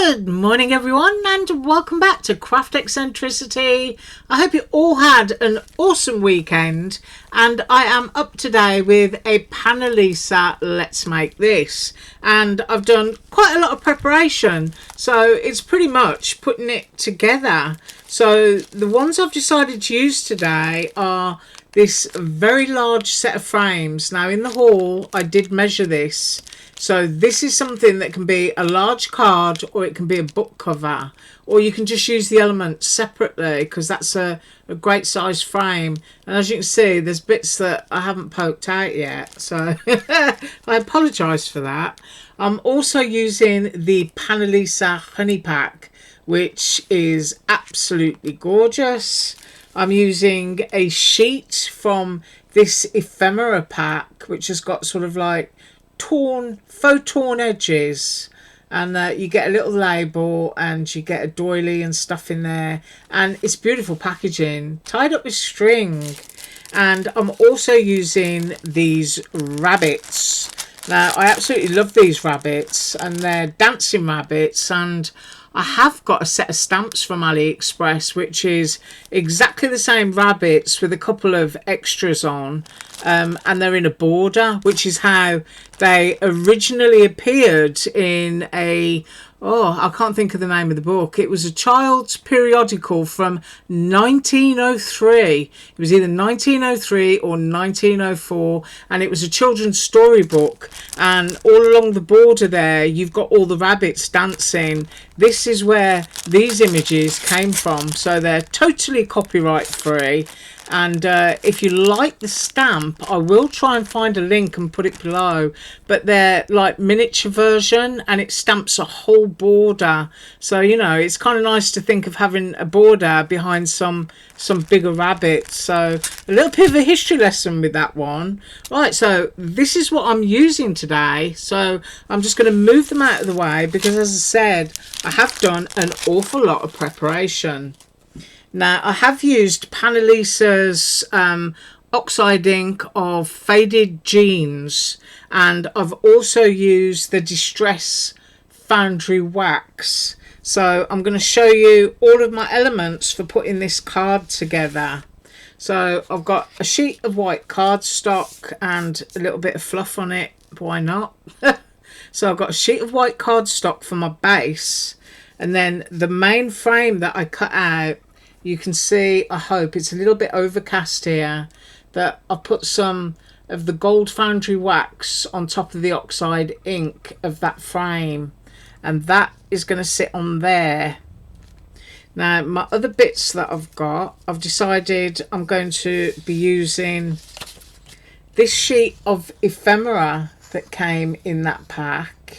Good morning everyone, and welcome back to Craft Eccentricity. I hope you all had an awesome weekend, and I am up today with a Panalisa Let's Make This, and I've done quite a lot of preparation, so it's pretty much putting it together. So the ones I've decided to use today are this very large set of frames. Now in the haul I did measure this. So this is something that can be a large card, or it can be a book cover, or you can just use the elements separately, because that's a great size frame. And as you can see, there's bits that I haven't poked out yet, so I apologise for that. I'm also using the Panalisa honey pack, which is absolutely gorgeous. I'm using a sheet from this ephemera pack, which has got sort of like faux torn edges, and you get a little label and you get a doily and stuff in there, and it's beautiful packaging tied up with string. And I'm also using these rabbits. Now I absolutely love these rabbits, and they're dancing rabbits, and I have got a set of stamps from AliExpress, which is exactly the same rabbits with a couple of extras on, and they're in a border, which is how they originally appeared in I can't think of the name of the book. It was a child's periodical from 1903. It was either 1903 or 1904, and it was a children's storybook, and all along the border there you've got all the rabbits dancing. This is where these images came from, so they're totally copyright free. And if you like the stamp, I will try and find a link and put it below, but they're like miniature version, and it stamps a whole border, so you know, it's kind of nice to think of having a border behind some bigger rabbits. So a little bit of a history lesson with that one. Right, so this is what I'm using today, so I'm just going to move them out of the way, because as I said, I have done an awful lot of preparation. Now I have used Panalisa's oxide ink of Faded Jeans, and I've also used the Distress Foundry Wax. So I'm going to show you all of my elements for putting this card together. So I've got a sheet of white cardstock and a little bit of fluff on it, why not? So I've got a sheet of white cardstock for my base, and then the main frame that I cut out. You can see, I hope it's a little bit overcast here, that I've put some of the Gold Foundry Wax on top of the oxide ink of that frame, and that is going to sit on there. Now my other bits that I've got, I've decided I'm going to be using this sheet of ephemera that came in that pack.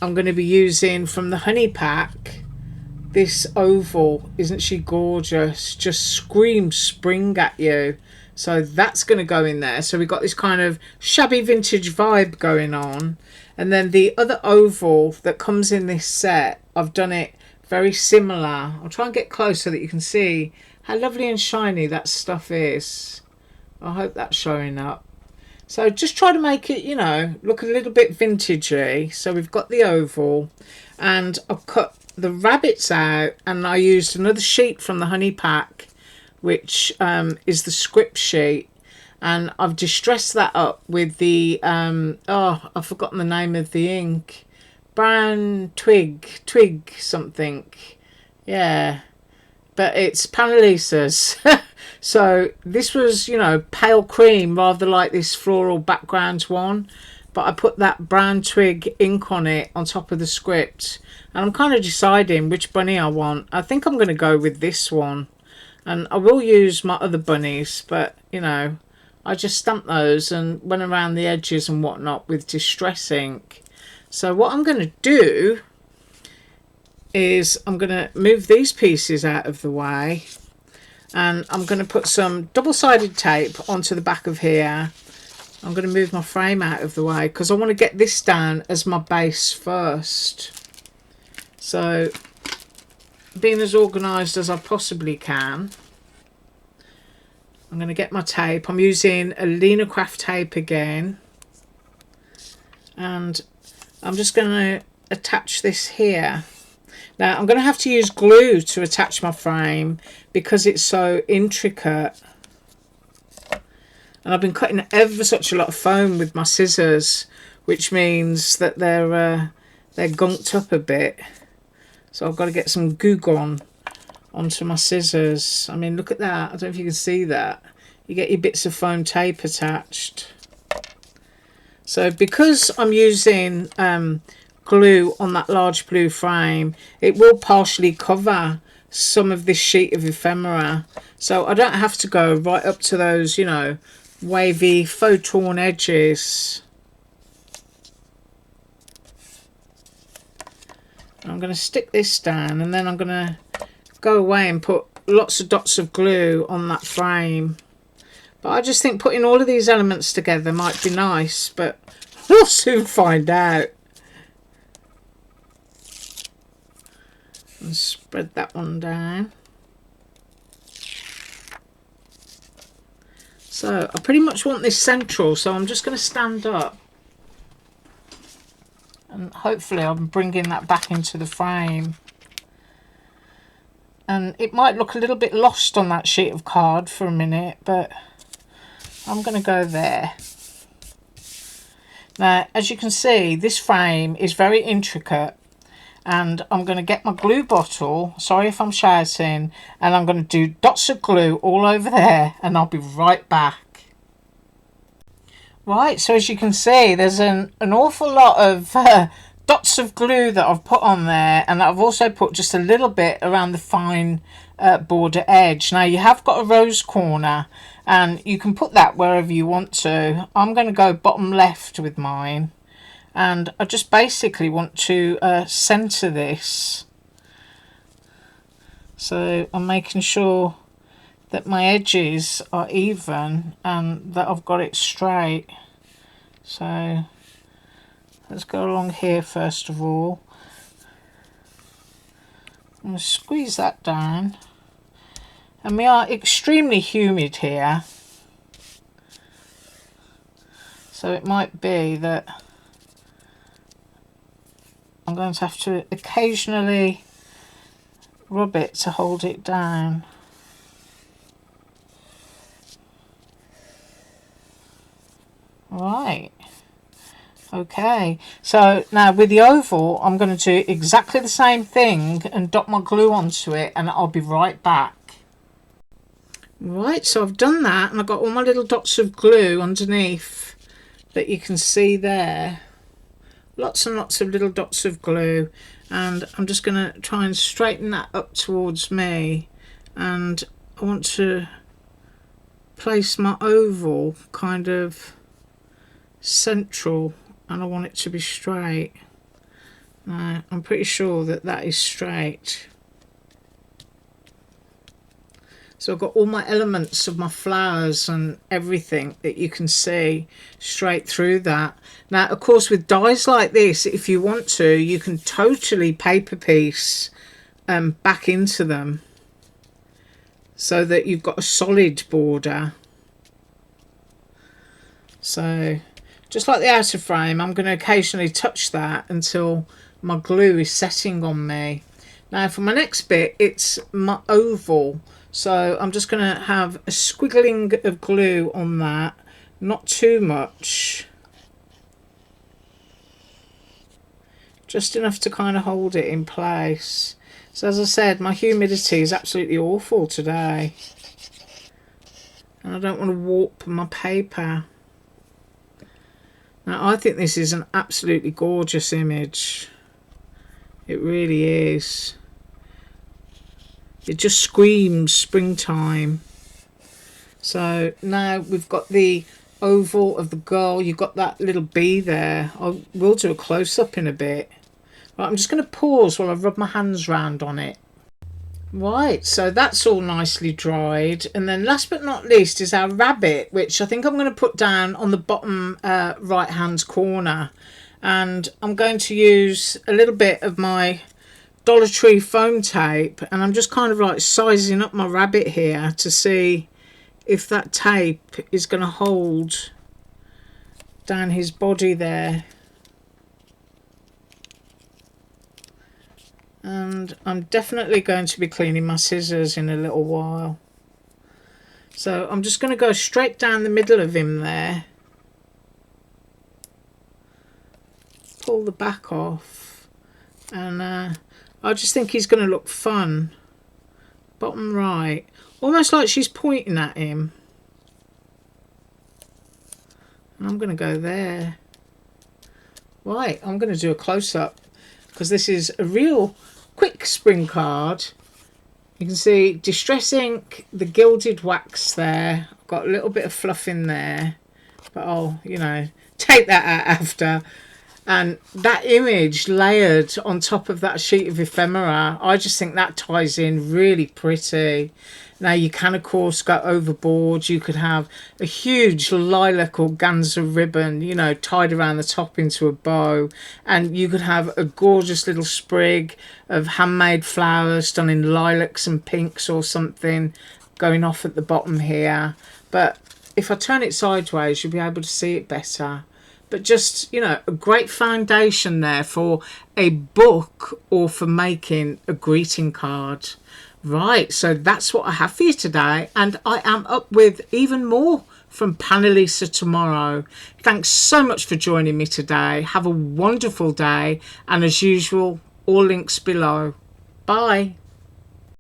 I'm going to be using from the honey pack this oval. Isn't she gorgeous? Just screams spring at you. So that's going to go in there. So we've got this kind of shabby vintage vibe going on. And then the other oval that comes in this set, I've done it very similar. I'll try and get close so that you can see how lovely and shiny that stuff is. I hope that's showing up. So just try to make it, you know, look a little bit vintagey. So we've got the oval, and I've cut the rabbits out, and I used another sheet from the honey pack, which is the script sheet, and I've distressed that up with the I've forgotten the name of the ink, brown twig something, yeah, but it's Panalisa's. So this was, you know, pale cream rather like this floral background one, but I put that brown twig ink on it on top of the script, and I'm kind of deciding which bunny I want. I think I'm going to go with this one, and I will use my other bunnies, but you know, I just stamped those and went around the edges and whatnot with distress ink. So what I'm going to do is I'm going to move these pieces out of the way, and I'm going to put some double-sided tape onto the back of here. I'm going to move my frame out of the way because I want to get this down as my base first. So being as organised as I possibly can, I'm going to get my tape. I'm using a Lena Craft tape again, and I'm just going to attach this here. Now I'm going to have to use glue to attach my frame because it's so intricate. And I've been cutting ever such a lot of foam with my scissors, which means that they're gunked up a bit. So I've got to get some Goo Gone onto my scissors. I mean, look at that. I don't know if you can see that. You get your bits of foam tape attached. So because I'm using glue on that large blue frame, it will partially cover some of this sheet of ephemera. So I don't have to go right up to those, you know, wavy faux torn edges. I'm going to stick this down, and then I'm going to go away and put lots of dots of glue on that frame. But I just think putting all of these elements together might be nice, but we'll soon find out. And spread that one down. So I pretty much want this central, so I'm just going to stand up. And hopefully I'm bringing that back into the frame. And it might look a little bit lost on that sheet of card for a minute, but I'm going to go there. Now, as you can see, this frame is very intricate, and I'm going to get my glue bottle, sorry if I'm shouting, and I'm going to do dots of glue all over there, and I'll be right back. Right, so as you can see, there's an awful lot of dots of glue that I've put on there, and I've also put just a little bit around the fine border edge. Now you have got a rose corner, and you can put that wherever you want to. I'm going to go bottom left with mine, and I just basically want to center this. So I'm making sure that my edges are even and that I've got it straight. So let's go along here first of all. I'm going to squeeze that down. And we are extremely humid here, so it might be that I'm going to have to occasionally rub it to hold it down. Right, okay, so now with the oval I'm going to do exactly the same thing and dot my glue onto it, and I'll be right back. Right, so I've done that, and I've got all my little dots of glue underneath that you can see there. Lots and lots of little dots of glue, and I'm just going to try and straighten that up towards me, and I want to place my oval kind of central, and I want it to be straight. Now I'm pretty sure that that is straight. So I've got all my elements of my flowers and everything that you can see straight through that. Now, of course, with dies like this, if you want to, you can totally paper piece back into them so that you've got a solid border. So just like the outer frame, I'm going to occasionally touch that until my glue is setting on me. Now for my next bit, it's my oval. So I'm just going to have a squiggling of glue on that, not too much, just enough to kind of hold it in place. So as I said, my humidity is absolutely awful today, and I don't want to warp my paper. Now I think this is an absolutely gorgeous image. It really is. It just screams springtime. So now we've got the oval of the girl. You've got that little bee there. I will do a close-up in a bit. Right, I'm just going to pause while I rub my hands round on it. Right, so that's all nicely dried. And then last but not least is our rabbit, which I think I'm going to put down on the bottom right-hand corner. And I'm going to use a little bit of my Dollar Tree foam tape, and I'm just kind of like sizing up my rabbit here to see if that tape is going to hold down his body there. And I'm definitely going to be cleaning my scissors in a little while. So I'm just going to go straight down the middle of him there. Pull the back off. And I just think he's going to look fun. Bottom right. Almost like she's pointing at him. And I'm going to go there. Right, I'm going to do a close-up. Because this is a real quick spring card. You can see Distress Ink, the gilded wax there. I've got a little bit of fluff in there. But I'll, you know, take that out after. And that image layered on top of that sheet of ephemera, I just think that ties in really pretty. Now you can of course go overboard. You could have a huge lilac organza ribbon, you know, tied around the top into a bow, and you could have a gorgeous little sprig of handmade flowers done in lilacs and pinks or something going off at the bottom here. But if I turn it sideways, you'll be able to see it better. But just, you know, a great foundation there for a book or for making a greeting card. Right, so that's what I have for you today. And I am up with even more from Panalisa tomorrow. Thanks so much for joining me today. Have a wonderful day. And as usual, all links below. Bye.